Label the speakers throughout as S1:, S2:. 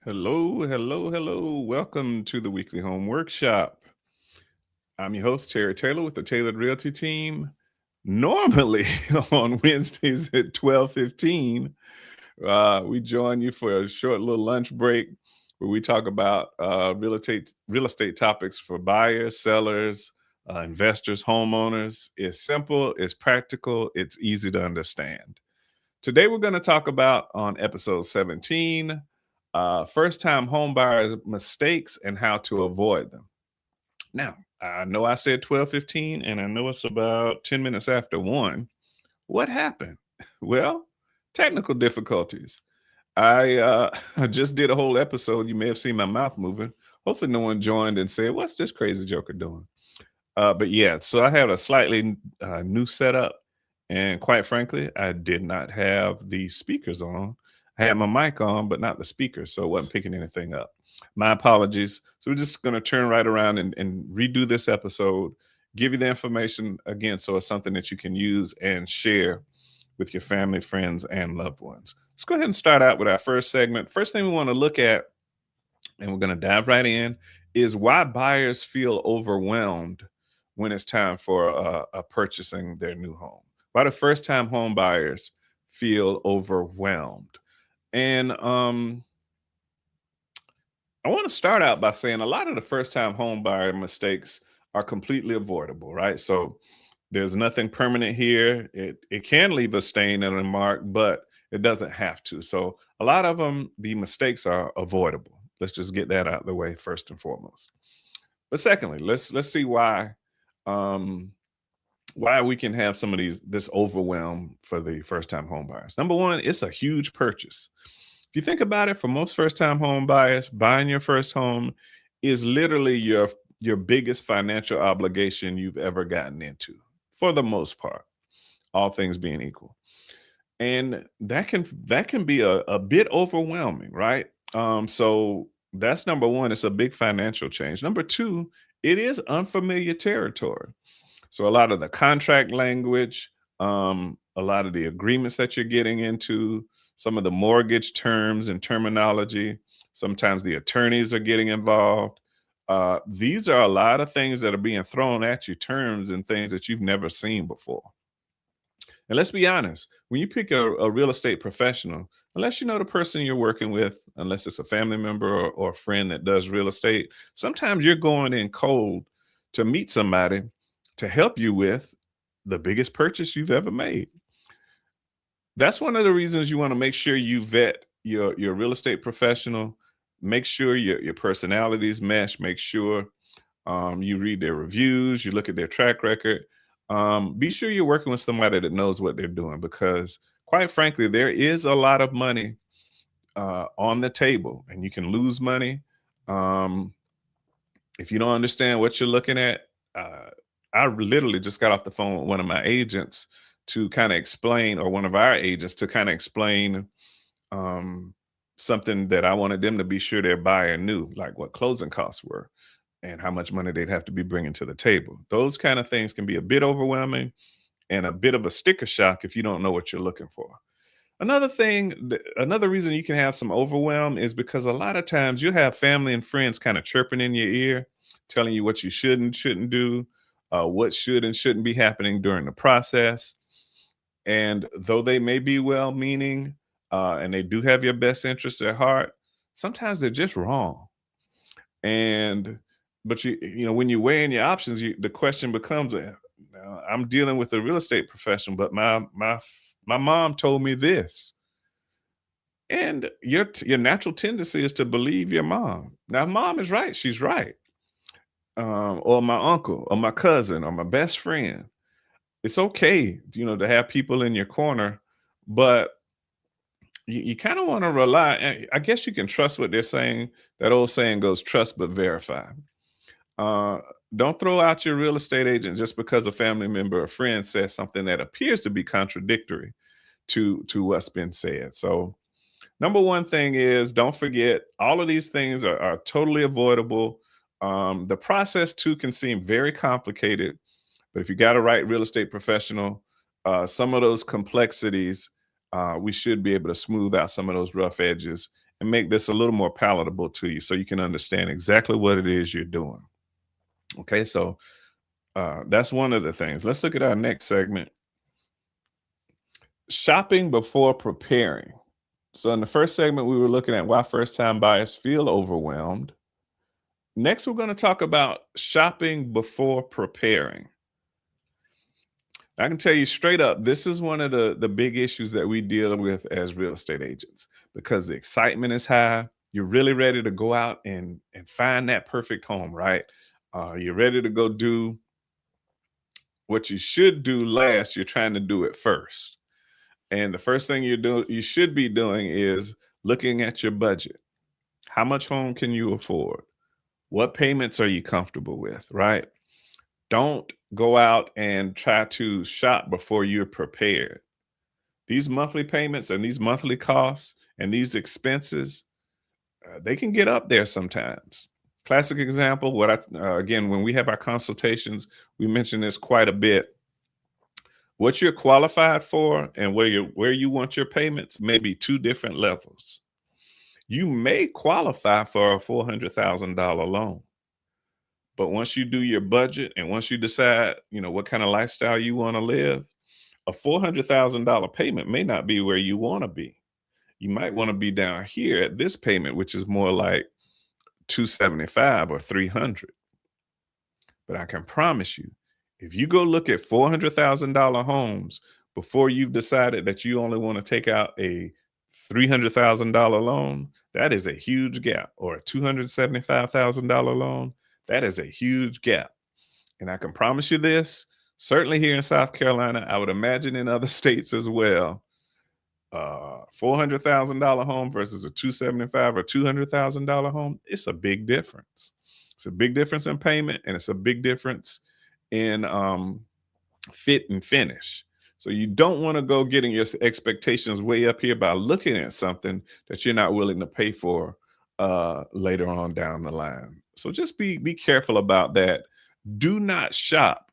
S1: Hello, hello, hello. Welcome to the weekly home workshop. I'm your host, Terry Taylor with the Tailored Realty Team. Normally on Wednesdays at 12:15, we join you for a short little lunch break where we talk about real estate topics for buyers, sellers, investors, homeowners. It's simple, it's practical, it's easy to understand. Today, we're going to talk about on episode 17 first time home buyers mistakes and how to avoid them. Now, I know I said 12:15 and I know it's about 10 minutes after 1. What happened? Well, technical difficulties. I just did a whole episode. You may have seen my mouth moving. Hopefully, no one joined and said, "What's this crazy joker doing?" But yeah, so I had a slightly new setup, and quite frankly, I did not have the speakers on. I had my mic on, but not the speakers, so it wasn't picking anything up. My apologies. So we're just going to turn right around and redo this episode, give you the information again, so it's something that you can use and share with your family, friends, and loved ones. Let's go ahead and start out with our first segment. First thing we want to look at, and we're going to dive right in, is why buyers feel overwhelmed when it's time for purchasing their new home. Why do first time home buyers feel overwhelmed? And I want to start out by saying a lot of the first time home buyer mistakes are completely avoidable, right? So there's nothing permanent here. It can leave a stain and a mark, but it doesn't have to. So a lot of them, the mistakes are avoidable. Let's just get that out of the way first and foremost. But secondly, let's see um, why we can have some of this overwhelm for the first time home buyers. Number one, it's a huge purchase. If you think about it, for most first time home buyers, buying your first home is literally your biggest financial obligation you've ever gotten into, for the most part, all things being equal. And that can be a bit overwhelming, right? So that's number one. It's a big financial change. Number two, it is unfamiliar territory. So a lot of the contract language, a lot of the agreements that you're getting into, some of the mortgage terms and terminology, sometimes the attorneys are getting involved. These are a lot of things that are being thrown at you, terms and things that you've never seen before. And let's be honest, when you pick a real estate professional, unless you know the person you're working with, unless it's a family member or a friend that does real estate, sometimes you're going in cold to meet somebody to help you with the biggest purchase you've ever made. That's one of the reasons you want to make sure you vet your real estate professional. Make sure your personalities mesh. Make sure you read their reviews, you look at their track record. Be sure you're working with somebody that knows what they're doing, because, quite frankly, there is a lot of money on the table, and you can lose money um, if you don't understand what you're looking at. Uh, I literally just got off the phone with one of my agents to kind of explain, or one of our agents to kind of explain um, something that I wanted them to be sure their buyer knew, like what closing costs were and how much money they'd have to be bringing to the table. Those kind of things can be a bit overwhelming and a bit of a sticker shock if you don't know what you're looking for. Another reason you can have some overwhelm is because a lot of times you have family and friends kind of chirping in your ear, telling you what you should and shouldn't do, what should and shouldn't be happening during the process. And though they may be well meaning and they do have your best interest at heart, sometimes they're just wrong. And but when you're weighing your options, the question becomes, now, I'm dealing with a real estate professional, but my mom told me this. And your natural tendency is to believe your mom. Now, mom is right; she's right. Or my uncle, or my cousin, or my best friend. It's okay, to have people in your corner, but you kind of want to rely. I guess you can trust what they're saying. That old saying goes, "Trust but verify." Uh, don't throw out your real estate agent just because a family member or friend says something that appears to be contradictory to what's been said. So, number one thing is, don't forget, all of these things are totally avoidable. The process too can seem very complicated, but if you got a right real estate professional, some of those complexities we should be able to smooth out some of those rough edges and make this a little more palatable to you so you can understand exactly what it is you're doing. Okay, so that's one of the things. Let's look at our next segment, shopping before preparing. So, in the first segment, we were looking at why first time buyers feel overwhelmed. Next, we're going to talk about shopping before preparing. I can tell you straight up, this is one of the big issues that we deal with as real estate agents because the excitement is high. You're really ready to go out and find that perfect home, right? You're ready to go do what you should do last. You're trying to do it first. And the first thing you should be doing is looking at your budget. How much home can you afford? What payments are you comfortable with, right? Don't go out and try to shop before you're prepared. These monthly payments and these monthly costs and these expenses, they can get up there sometimes. Classic example, again, when we have our consultations, we mention this quite a bit. What you're qualified for and where you want your payments may be two different levels. You may qualify for a $400,000 loan. But once you do your budget and once you decide, what kind of lifestyle you want to live, a $400,000 payment may not be where you want to be. You might want to be down here at this payment, which is more like 275 or 300. But I can promise you, if you go look at $400,000 homes before you've decided that you only want to take out a $300,000 loan, that is a huge gap, or a $275,000 loan. That is a huge gap. And I can promise you this, certainly here in South Carolina, I would imagine in other states as well, $400,000 home versus a $275,000 or $200,000 home, it's a big difference. It's a big difference in payment, and it's a big difference in fit and finish. So you don't want to go getting your expectations way up here by looking at something that you're not willing to pay for later on down the line. So just be careful about that. Do not shop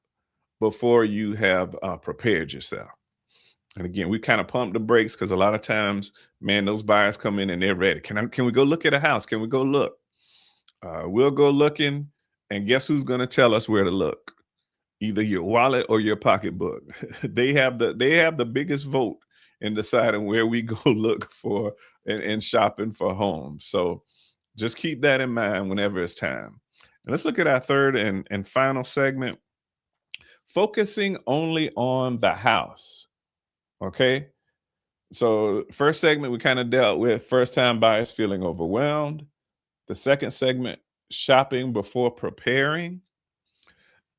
S1: before you have prepared yourself. And again, we kind of pump the brakes because a lot of times, man, those buyers come in and they're ready. Can we go look at a house? Can we go look? We'll go looking, and guess who's going to tell us where to look? Either your wallet or your pocketbook. They have the biggest vote in deciding where we go look for and shopping for homes. So just keep that in mind whenever it's time. And let's look at our third and final segment, focusing only on the house. Okay. So first segment, we kind of dealt with first time buyers feeling overwhelmed. The second segment, shopping before preparing.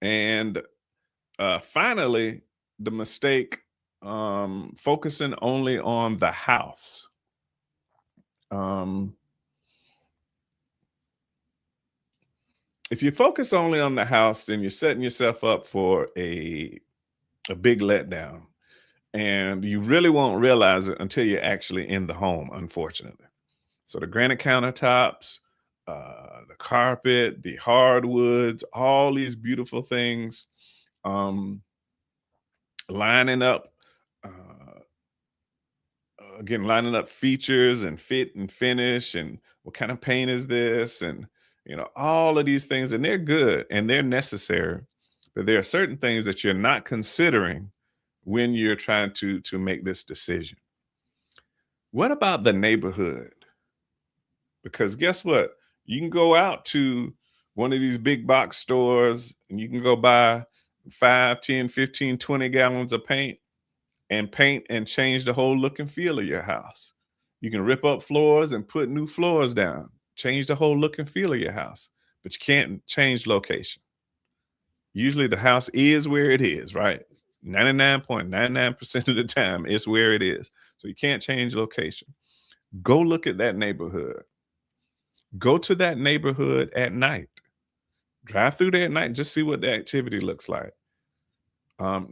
S1: And finally, the mistake, focusing only on the house. If you focus only on the house, then you're setting yourself up for a big letdown. And you really won't realize it until you're actually in the home, unfortunately. So the granite countertops, the carpet, the hardwoods, all these beautiful things, lining up, lining up features and fit and finish and what kind of paint is this, and all of these things, and they're good and they're necessary, but there are certain things that you're not considering when you're trying to make this decision. What about the neighborhood? Because guess what? You can go out to one of these big box stores and you can go buy 5, 10, 15, 20 gallons of paint and change the whole look and feel of your house. You can rip up floors and put new floors down, change the whole look and feel of your house, but you can't change location. Usually the house is where it is, right? 99.99% of the time, it's where it is. So you can't change location. Go look at that neighborhood. Go to that neighborhood at night. Drive through there at night and just see what the activity looks like.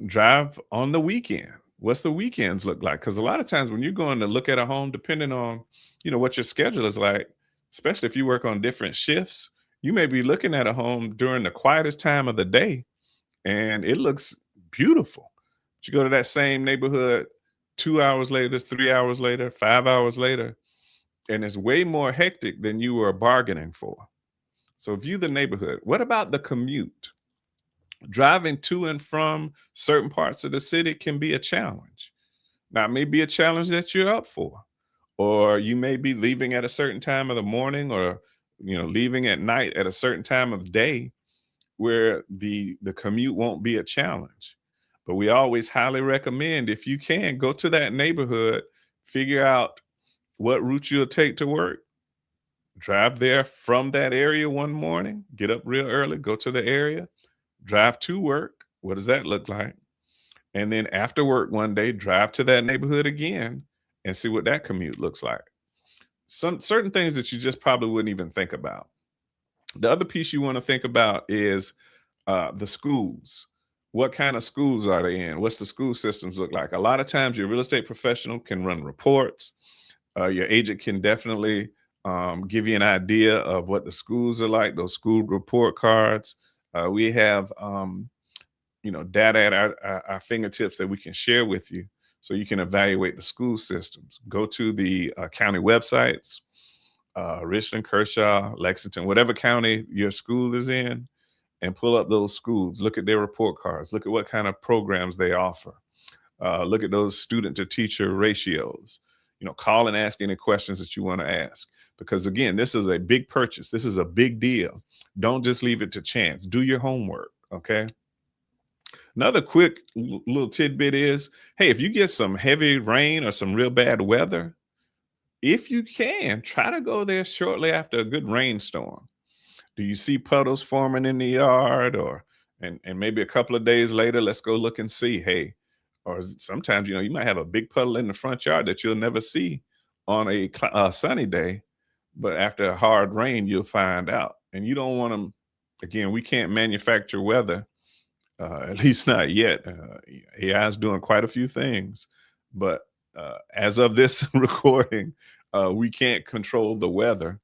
S1: Drive on the weekend. What's the weekends look like? Because a lot of times when you're going to look at a home, depending on, what your schedule is like, especially if you work on different shifts, you may be looking at a home during the quietest time of the day and it looks beautiful. But you go to that same neighborhood 2 hours later, 3 hours later, 5 hours later, and it's way more hectic than you were bargaining for. So view the neighborhood. What about the commute? Driving to and from certain parts of the city can be a challenge. Now, it may be a challenge that you're up for, or you may be leaving at a certain time of the morning, or leaving at night at a certain time of day where the commute won't be a challenge. But we always highly recommend, if you can, go to that neighborhood, figure out what route you'll take to work, drive there from that area one morning, get up real early, go to the area, drive to work. What does that look like? And then after work one day, drive to that neighborhood again and see what that commute looks like. Some certain things that you just probably wouldn't even think about. The other piece you want to think about is the schools. What kind of schools are they in? What's the school systems look like? A lot of times, your real estate professional can run reports. Your agent can definitely give you an idea of what the schools are like. Those school report cards. We have data at our fingertips that we can share with you, so you can evaluate the school systems. Go to the county websites, Richland, Kershaw, Lexington, whatever county your school is in, and pull up those schools. Look at their report cards. Look at what kind of programs they offer. Look at those student to teacher ratios. Call and ask any questions that you want to ask. Because again, this is a big purchase. This is a big deal. Don't just leave it to chance. Do your homework, okay? Another quick little tidbit is, hey, if you get some heavy rain or some real bad weather, if you can, try to go there shortly after a good rainstorm. Do you see puddles forming in the yard, and maybe a couple of days later, let's go look and see, hey, or sometimes, you might have a big puddle in the front yard that you'll never see on a sunny day, but after a hard rain, you'll find out. And you don't want them, again, we can't manufacture weather, at least not yet. AI is doing quite a few things, but as of this recording, we can't control the weather.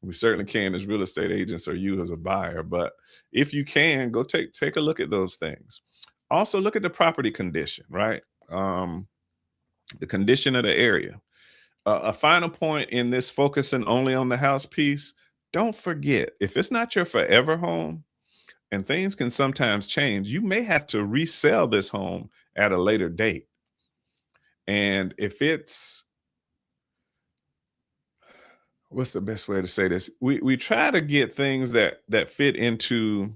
S1: We certainly can as real estate agents, or you as a buyer. But if you can, go take a look at those things. Also, look at the property condition, right? The condition of the area. A final point in this, focusing only on the house piece, don't forget, if it's not your forever home, and things can sometimes change, you may have to resell this home at a later date. And if it's, what's the best way to say this? We try to get things that fit into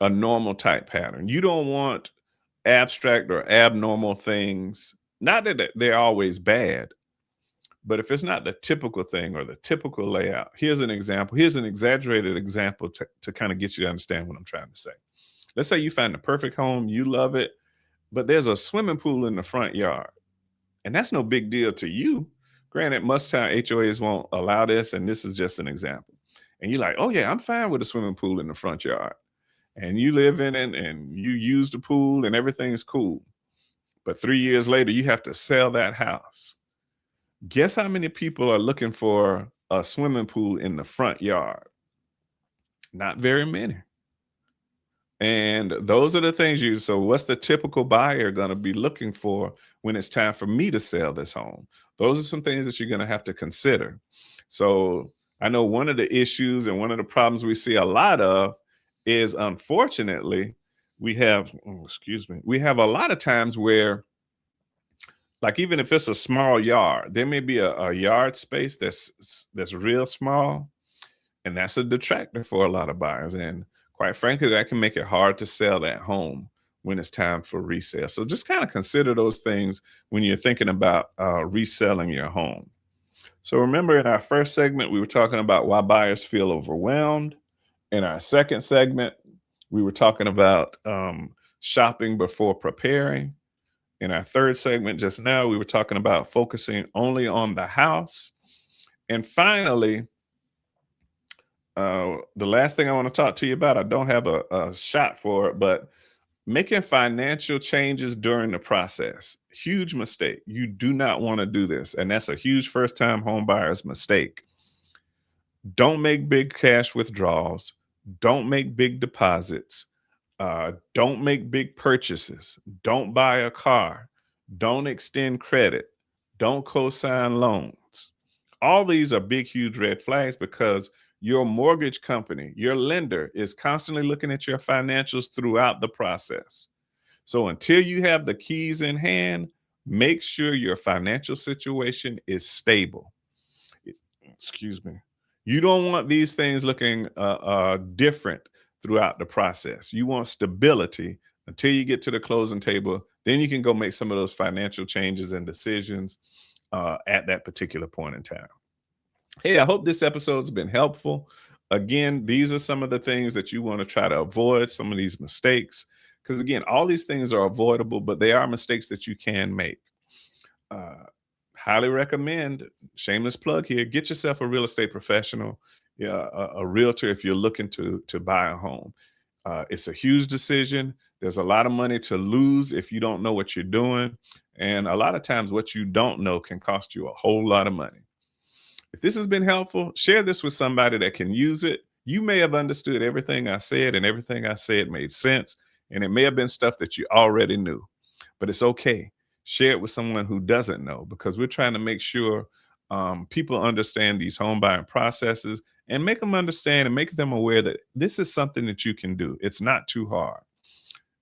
S1: a normal type pattern. You don't want abstract or abnormal things. Not that they're always bad, but if it's not the typical thing or the typical layout. Here's an example. Here's an exaggerated example to kind of get you to understand what I'm trying to say. Let's say you find the perfect home, you love it, but there's a swimming pool in the front yard. And that's no big deal to you. Granted, most time HOAs won't allow this, and this is just an example. And you're like, oh yeah, I'm fine with a swimming pool in the front yard. And you live in it and you use the pool and everything's cool. But 3 years later, you have to sell that house. Guess how many people are looking for a swimming pool in the front yard? Not very many. And those are the things so what's the typical buyer going to be looking for when it's time for me to sell this home? Those are some things that you're going to have to consider. So I know one of the issues and one of the problems we see a lot of is, unfortunately, we have a lot of times where, like, even if it's a small yard, there may be a yard space that's real small, and that's a detractor for a lot of buyers. And quite frankly, that can make it hard to sell that home when it's time for resale. So just kind of consider those things when you're thinking about reselling your home. So remember, in our first segment, we were talking about why buyers feel overwhelmed. In our second segment, we were talking about shopping before preparing. In our third segment just now, we were talking about focusing only on the house. And finally, the last thing I want to talk to you about, I don't have a shot for it, but making financial changes during the process. Huge mistake. You do not want to do this. And that's a huge first-time home buyer's mistake. Don't make big cash withdrawals. Don't make big deposits. Don't make big purchases. Don't buy a car. don't extend credit, don't co-sign loans. All these are big, huge red flags because your mortgage company, your lender, is constantly looking at your financials throughout the process. So until you have the keys in hand, make sure your financial situation is stable. Excuse me. You don't want these things looking different throughout the process. You want stability until you get to the closing table. Then you can go make some of those financial changes and decisions at that particular point in time. Hey, I hope this episode has been helpful. Again, these are some of the things that you want to try to avoid, some of these mistakes. Because again, all these things are avoidable, but they are mistakes that you can make. Uh, Highly recommend, shameless plug here, get yourself a real estate professional, yeah, a realtor if you're looking to buy a home. It's a huge decision. There's a lot of money to lose if you don't know what you're doing. And a lot of times, what you don't know can cost you a whole lot of money. If this has been helpful, share this with somebody that can use it. You may have understood everything I said, and everything I said made sense. And it may have been stuff that you already knew, but it's okay. Share it with someone who doesn't know because we're trying to make sure people understand these home buying processes and make them understand and make them aware that this is something that you can do. It's not too hard.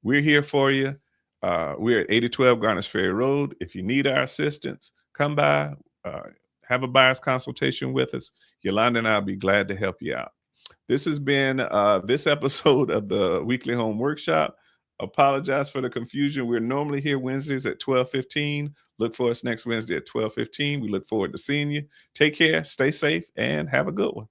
S1: We're here for you. We're at 8012 Garners Ferry Road. If you need our assistance, come by, uh, have a buyer's consultation with us. Yolanda and I'll be glad to help you out. This has been this episode of the Weekly Home Workshop. Apologize for the confusion. We're normally here Wednesdays at 12:15. Look for us next Wednesday at 12:15. We look forward to seeing you. Take care, stay safe, and have a good one.